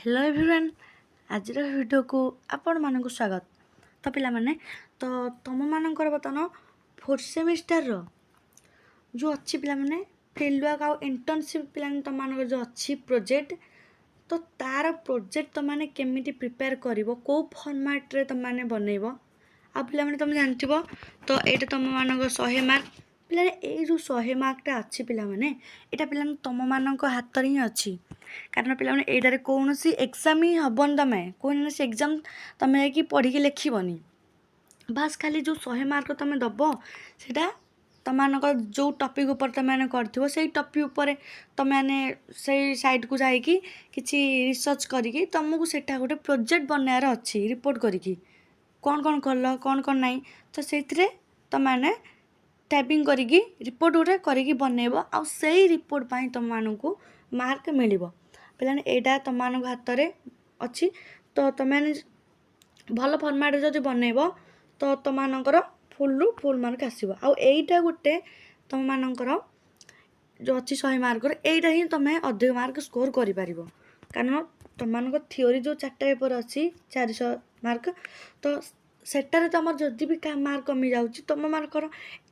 Hello everyone आज video को आपण मानक स्वागत। तो पिला माने तो तुम मानकर बर्तमान फोर्थ सेमिस्टर रो जो अच्छी पिला माने फील्ड वर्क आ इंटर्नशिप पिला तुम मानक जो अच्छी प्रोजेक्ट तो तार प्रोजेक्ट तुम माने केमिति प्रिपेयर करिवो को फॉर्मेट रे तुम माने बनैबो आ पिला माने तुम जानथिबो तो एटा तुम मानक 100 मार्क पिला ए जो 100 मार्कटा अच्छी पिला माने एटा पिला तुम मानक हाथ रे ही अच्छी कारण पिला माने एटारे कोनोसी एग्जाम ही हबन तमे कोनोसी एग्जाम तमे कि पढ़ी के लिखिबनी बस खाली जो 100 मार्क तमे दबो सेटा तमानक जो टॉपिक ऊपर तमे करथिबो सेही टॉपिक ऊपर तमे माने सेही साइट को जाई कि किछि रिसर्च करिकि तुमको सेटा गोटे प्रोजेक्ट बनार अछि रिपोर्ट करिकि कौन करलो कौन नहीं तो सेथिरे तमे माने टाइपिंग करिकि रिपोर्ट गोटे करिकि बनेबो आ सेही रिपोर्ट पई तुम मानकू मार्क मिलिबो पिलाने एटा तुम मानक हाथ रे अछि तो तमे भल फॉर्मेट जदि बनेबो तो तुम मानकर फुल रु फुल मार्क आसीबो आ एइटा गोटे तुम मानकर जो अच्छी 100 मार्क एइटा ही तुम अधिक मार्क स्कोर करि पारिबो कारण तुम मानक थ्योरी जो 4टा पेपर अछि 400 मार्क तो सेटारे तुम जदि भी का मार्क कमी जाउची तुम मानकर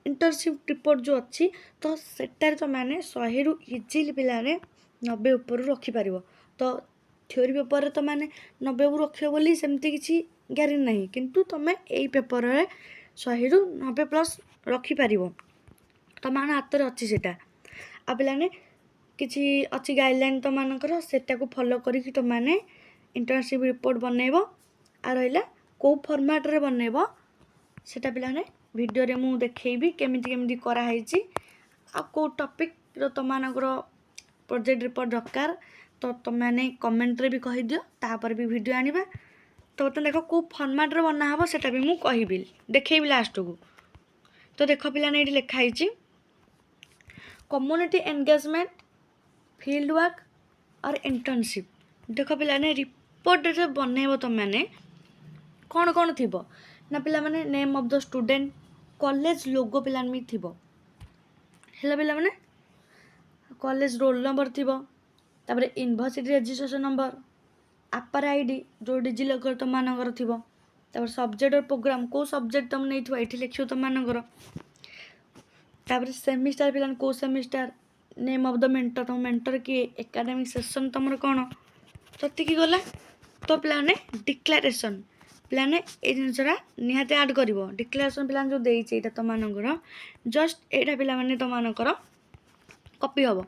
इंटर्नशिप रिपोर्ट जो अच्छी तो सेटारे तुम माने 100 रु इजीली पिलाने 90 ऊपर रखि पारिबो तो थ्योरी पेपर तो माने 90 उ रखियो बोली सेमती किछि ग्यारेंटी नहीं किंतु तुम एई पेपर रे 100 रु 90 प्लस रखि पारिबो तुम मान हाथ रे अच्छी सेटा आ पिलाने किछि अच्छी गाइडलाइन तुम मानकर सेटा को फॉलो करिकि तुम माने इंटर्नशिप रिपोर्ट बनेबो आ रहिला को फॉर्मेट रे बनेबो सेटा पिलाने वीडियो रे मु देखैबी केमिति केमिति करा हैछि आ को टॉपिक रो तुम मानकर प्रोजेक्ट रिपोर्ट दरकार तो तुम मैंने कमेंट रे भी कहि दियो तापर भी वीडियो आनिबा तो देखो को फॉर्मेट रे बना हबो सेटा भी मु कहिबी देखैबी लास्ट को तो देखो पिलाने एठी लिखा हैछि कम्युनिटी एंगेजमेंट फील्ड वर्क और इंटर्नशिप देखो पिलाने रिपोर्ट रे बनेबो तुम माने कौन थिबो ना पिला माने name of the student college logo पिलान में थिबो हेला पिला माने कॉलेज रोल नंबर थिबो तापर यूनिवर्सिटी रजिस्ट्रेशन नंबर आपर आईडी जो डिजी लॉकर तुम मानकर थिबो तापर सब्जेक्ट और प्रोग्राम को सब्जेक्ट तुम नै थिबो एठी लिखियो तुम मानकर तापर सेमिस्टर पिलान को semester name of the mentor तुम मेंटर की एकेडमिक सेशन तुमर कोन तति की गला तो प्लाने डिक्लेरेशन प्लाने ए जिनसरा निहाते ऐड करिवो डिक्लेरेशन प्लान जो देई छै एटा तुम मानकर जस्ट एटा पिला माने तुम मानकर कॉपी हबो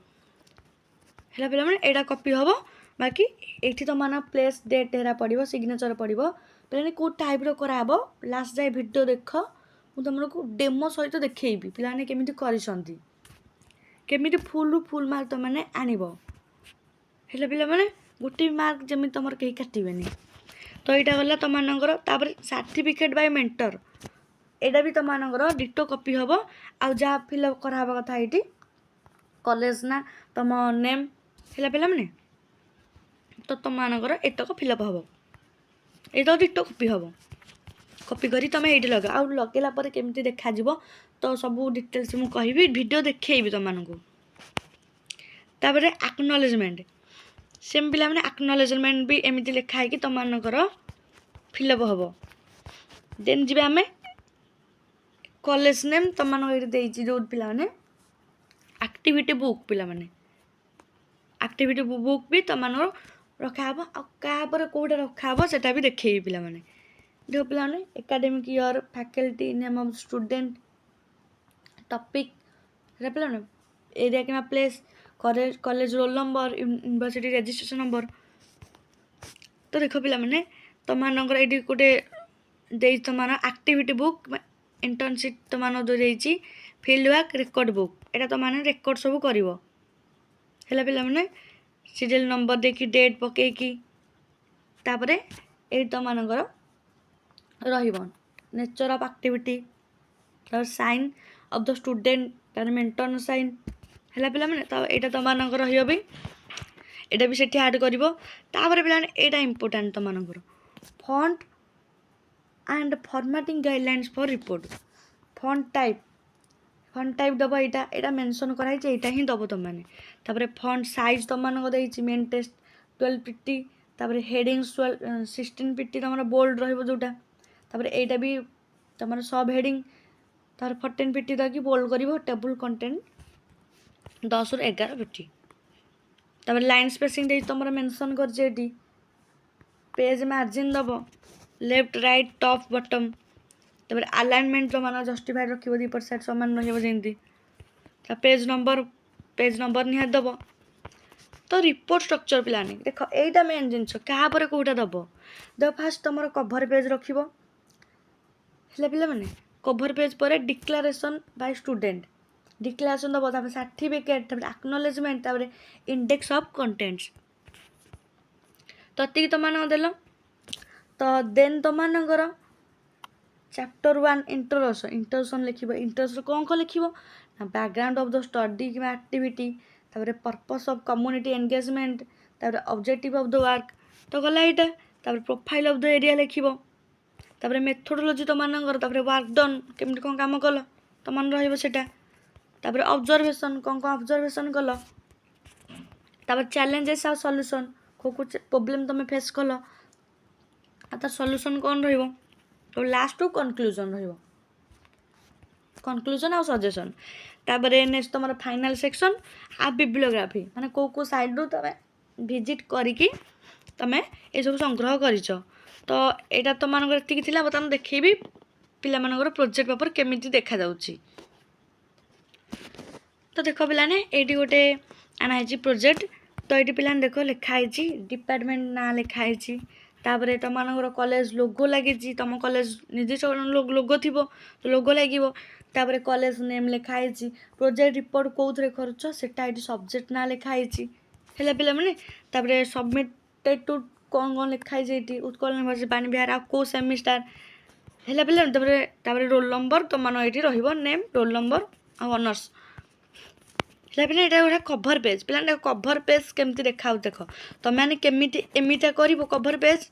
हेला पिला माने एटा कॉपी हबो बाकी एठी तुम माना प्लेस डेट हेरा पड़िबो सिग्नेचर पड़िबो प्लाने को टाइप रो करा हबो लास्ट जाय वीडियो देख मु तुमको डेमो सहित देखैबी पिलाने केमिति करिसंती केमिति फुल रु फुल मार्क तुम माने आनिबो हेला पिला माने गुटी मार्क जमी तुमर केही काटिबेनी तो एटा गला तुम मानकर तापर सर्टिफिकेट बाय मेंटर एटा भी तुम मानकर डिटो कॉपी हबो आ जा फिल अप करा हबा कथा एठी कॉलेज ना तुम नेम हेला पिला माने तो तुम मानकर एतक फिल अप हबो एटा डिटो कॉपी हबो कॉपी करी तुम एठी लगा आ लगेला पर केमिति देखा जिवो तो सब डिटेल्स मु कहिबी वीडियो देखैबी तुम मानकू तापर एक्नॉलेजमेंट सेम पिला माने एक्नॉलेजमेंट भी एमिति लिखा है कि तुम मानकर फिल अप हबो देन जिबे हमें कॉलेज नेम तुम मानक एठी देइची जो पिला माने एक्टिविटी बुक पिला माने एक्टिविटी बुक भी तुम मानकर रखा हबो आ का पर कोडा रखा हबो सेटा भी देखैबी पिला माने देखो पिला माने academic year faculty name of student topic रे पिला माने एरिया के place college roll number university registration number तो देखो पिला माने तुम मानकर एडी कोटे देई तुमार एक्टिविटी बुक इंटर्नशिप तुमान दो देइची फील्ड वर्क रिकॉर्ड बुक एटा तो माने रिकॉर्ड सब करिवो हेला पिला माने सीरियल नंबर देखि डेट पके की तापरे ए तो मानकर रहिबो नेचर ऑफ एक्टिविटी और साइन ऑफ द स्टूडेंट तार मेंटर साइन हेला पिला माने तो एटा तो मानकर रहियो भी एटा भी सेठी ऐड करिवो तापरे पिला माने एटा इंपोर्टेंट तो मानकर font and formatting guidelines for report font type दबो एटा मेंशन कराई एटा ही दबो तुम माने तापरे फॉन्ट साइज तुम मानक देइची मेन टेस्ट 1250 तापर हेडिंग 16 पिटी तुम बोल्ड रोटा तापर एटा भी तुम सब हेडिंग तार 14 पिटी दे बोल्ड कर टेबुल कंटेंट 10 रु 11 पिटी तापर लाइन स्पेसिंग दे तुम मेंशन कर पेज मार्जिन दब लेफ्ट राइट टॉप बॉटम तापर अलाइनमेंट जो मान जस्टिफाइड रखिबो दीपर साइड समान रहइबो जेंती पेज नंबर निहात दब तो रिपोर्ट स्ट्रक्चर प्लान देख एटा मेन जिनस क्या कौटा दब देख फास्ट तुम कभर पेज रखिबो हेला पिला माने कभर पेज पर डिक्लेरेशन बाय स्टूडेंट डिक्लेरेशन दब तापर सर्टिफिकेट तापर एक्नॉलेजमेंट तापर इंडेक्स ऑफ कंटेंट्स तो ती तुम देल तो देन तुम चैप्टर 1 इंट्रोडक्शन लिखिबो इंट्रोडक्शन कौन लिखिबो ना बैकग्राउंड ऑफ द स्टडी कि एक्टिविटी तापर पर्पस ऑफ कम्युनिटी एंगेजमेंट तापर ऑब्जेक्टिव ऑफ द वर्क तो गला एटा तापर प्रोफाइल ऑफ द एरिया लिखिबो तापर मेथोडोलॉजी तुम तापर वर्क डन केमती कौन काम कल तुम रहिबो सेटा तापर ऑब्जर्वेशन कौन ऑब्जर्वेशन कल तापर चैलेंजेस और सॉल्यूशन को प्रॉब्लम तुम फेस कल आ तार सॉल्यूशन कौन रहिबो तो लास्ट टू कंक्लूजन रहिबो कंक्लूजन और सजेशन तापर नेक्स्ट तुम फाइनल सेक्शन आ बिब्लियोग्राफी माने को साइड रू तुम विजिट करिकी तुम ये सब संग्रह करिच तो यहाँ तुम ये बर्तमान देखी पिला प्रोजेक्ट पेपर केमिति देखा जाउची तो देख पिलाने ये गोटे आनाई प्रोजेक्ट तो ये पिलाने देख लिखाई डिपार्टमेंट ना लिखाई तापर तुम कॉलेज लोगो लगी तुम कॉलेज निजे लोगो थी तो लोगो लगे तापर कॉलेज नेम लिखाई प्रोजेक्ट रिपोर्ट कौन कर सब्जेक्ट ना लिखाई है पिला मैंने तापर सबमिटेड टू कौन कौन लिखाई उत्कल यूनिवर्सिटी बाणीविहार आ कौ सेमिस्टार है पिला तापर रोल नंबर तुम ये रेम रोल नंबर आ ऑनर्स है पिला यहाँ गोटे कभर पेज पिला कभर पेज केमती देखा देख तुम केमिति एमिटा कर कभर पेज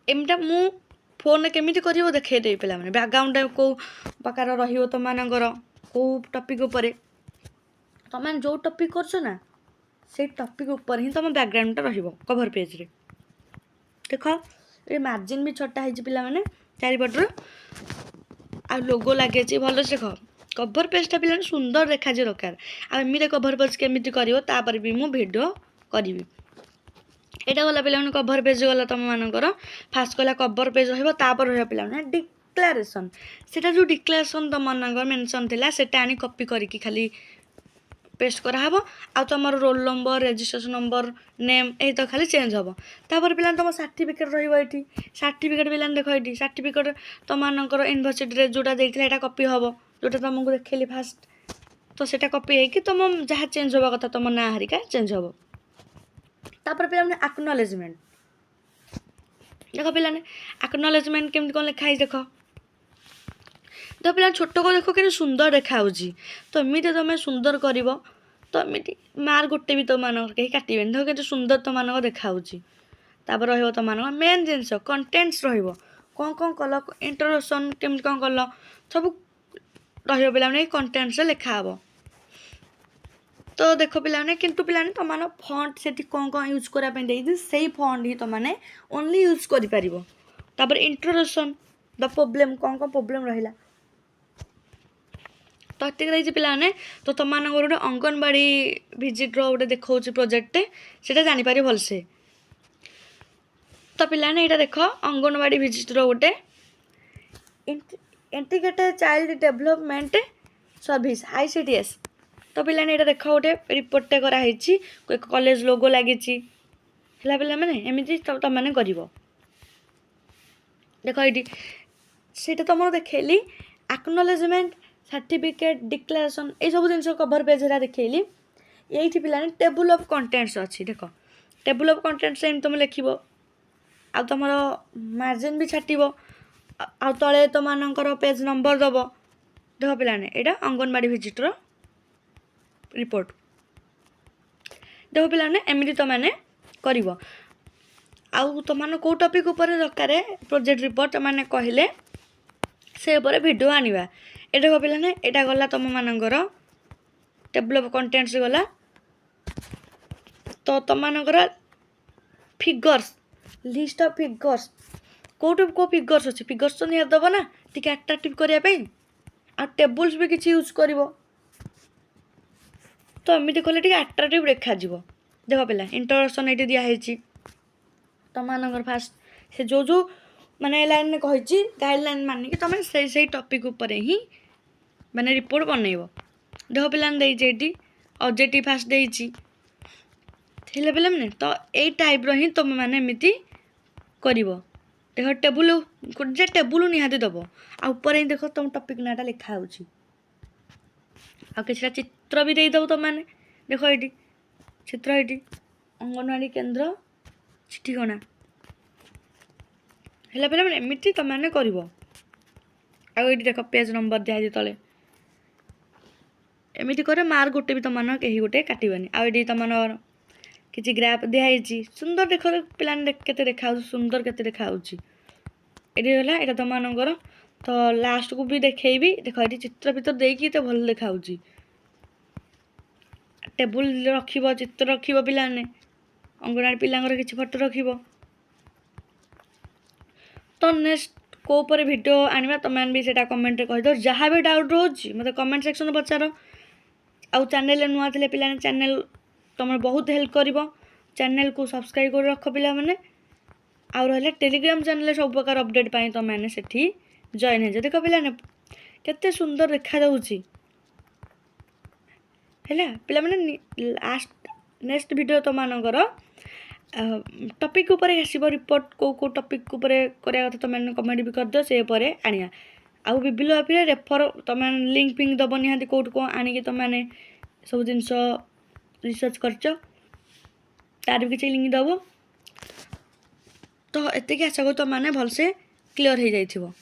एमटा मु फोन केमी कर देखे दे पे बैकग्राउंड कौ प्रकार रम कौ टपिक तुम जो टपिक कर से टपिक उपर ही तुम बैकग्राउंड कभर पेज रे देख ये मार्जिन भी छोटा है पिला माने चारिपटर आ लोगो लगे भल से देख कभर पेजटा पिला सुंदर देखा दरकार आमती कभर पेज केमी कर भी मुझे भिडियो करी एटा गला पिला कभर पेज गला तुम मानकर फास्ट गला कभर पेज रहा पिला डिक्लेरेशन सेटा जो डिक्लेरेशन तुम मानकर मेंशन थिला सेटा आनी कॉपी करके खाली पेस्ट कराहब आ तुम roll number registration number name यही तो खाली चेंज हम तापर पिला तुम सर्टिफिकेट रही सर्टिफिकेट पिला देख ये सर्टिफिकेट तुम यूनिवर्सिटी जोटा देता कॉपी हम जोटा तुमको देखली फास्ट तो सेटा कॉपी होगी तुम जहाँ चेंज हवा कथा तुम ना हरिका चेंज हम तापर पिला एक्नॉलेजमेंट देख पिला एक्नॉलेजमेंट केमती कौन लिखाई देख तो पिला छोट को देख कि सुंदर देखा तो एमती तुम सुंदर कर तो एमती मार्क गोटे भी तुम कहीं काटे देख के सुंदर तुम देखा तापर तुम मेन जिनस कंटेंट्स कौन कौन कल इंट्रोडक्शन केमती कौन कल सब पे कंटेंट्स लिखा तो देख पिलाने किंतु पिलाने तुम फंट से कौन कौन यूज कराई से फंट ही तुमने ओनली यूज कर इंट्रोडक्शन द प्रॉब्लम कौन कौन प्रॉब्लम रहा तो ये पिलाने तो तुम गोटे अंगनवाड़ी भिजिट्र गोटे देखा प्रोजेक्ट से जापर भलसे तो पिलाने यहाँ देख अंगनवाड़ी भिजिट्र गोटे integrated child development service ICDS तो पिलाने यहाँ देख गोटे रिपोर्टे कराई कॉलेज लोगो लगी है पिला मैंने एमती तुमने कर देख ये से तुम देखली एक्नॉलेजमेंट सर्टिफिकेट डिक्लेरेशन ये सब जिन कभर पेज देखली ये पिलाने टेबुल ऑफ कंटेंट्स अच्छी देख टेबुल ऑफ कंटेंट्स तुम लिख आ तुम मार्जिन भी छाटब आ तले तुम पेज नंबर दब देख पिलाने यहाँ अंगनवाड़ी भिजिट्र रिपोर्ट देख पिलाने एमती तुमने कर तुम कौ टपिक उपर दरकार प्रोजेक्ट रिपोर्ट तुमने कहले से वीडियो आनिबा ये देख पिलाने यहाँ गला तुम मानकर टेबल ऑफ कंटेंट्स गला तो तुम फिगर्स लिस्ट ऑफ फिगर्स कोट को फिगर्स अच्छे फिगर्स तो निहाती दब ना टिके अट्राक्टिव करने आ टेबुल्स भी किसी यूज कर तो एमती कले टे अट्राक्टिव देखा देख पिला इंट्रोडक्शन ये दिखाई तुम मानकर फास्ट से जो जो माने लाइन में कही गाइडलाइन मानिक तुम से टॉपिक उपर ही माने रिपोर्ट बनइब देख पिलाने ये ऑब्जेक्टिव फास्ट देती पिला मैंने तो यही टाइप रि तुम मैंने एमती कर देख टेबुल जे टेबुल निहाती दब आपर ही देख तुम टॉपिक नाटा लिखा हो किसी चित्र भी देदेव तुम मैंने देख ये चित्र ये अंगनवाड़ी केन्द्र चिठीगणा है पे मैंने एमती तुम मैंने कर ये देख पेज नंबर दिखाई तले एमती करे मार्क गोटे भी तुम कहीं गोटे काटवानी आई तुम किसी ग्राफ दिखाई सुंदर देख पाने के देखा सुंदर के देखा ये यहाँ तुम तो लास्ट को भी देखी देख ये चित्र भितर देते भल देखा टेबुल रख चित्र रख पाने अंगनवाड़ी पिलांर किसी फोटो रख तो नेक्स्ट कोपर वीडियो आनिबा तुम भी से कमेंट कहीद जहाँ भी डाउट रोचे मत कमेंट सेक्शन पचार आउ चैनल नुआ थे पिलाने चैनल तुम बहुत हेल्प कर चैनल को सब्सक्राइब कर रख पिला माने आउ रहा टेलीग्राम चैनल सब प्रकार अपडेट पाई तुम मैंने सेठी जॉइन हो देख पिलाने केते सुंदर देखा है पिला माने लास्ट नेक्स्ट वीडियो तुम मानकर टॉपिक ऊपर आसब रिपोर्ट को टॉपिक ऊपर करा तुम मैंने कमेंट भी कर दियो से आनिया आउ बिबिलो आप रेफर तुम लिंक फिंक दब निहाती कौट को आनिक तुम मैंने सब जिन रिसर्च करच तार भी किसी लिंक दब तो एतिक आशा करूँ तुम मैंने भलसे क्लीयर हो जाइथिबो।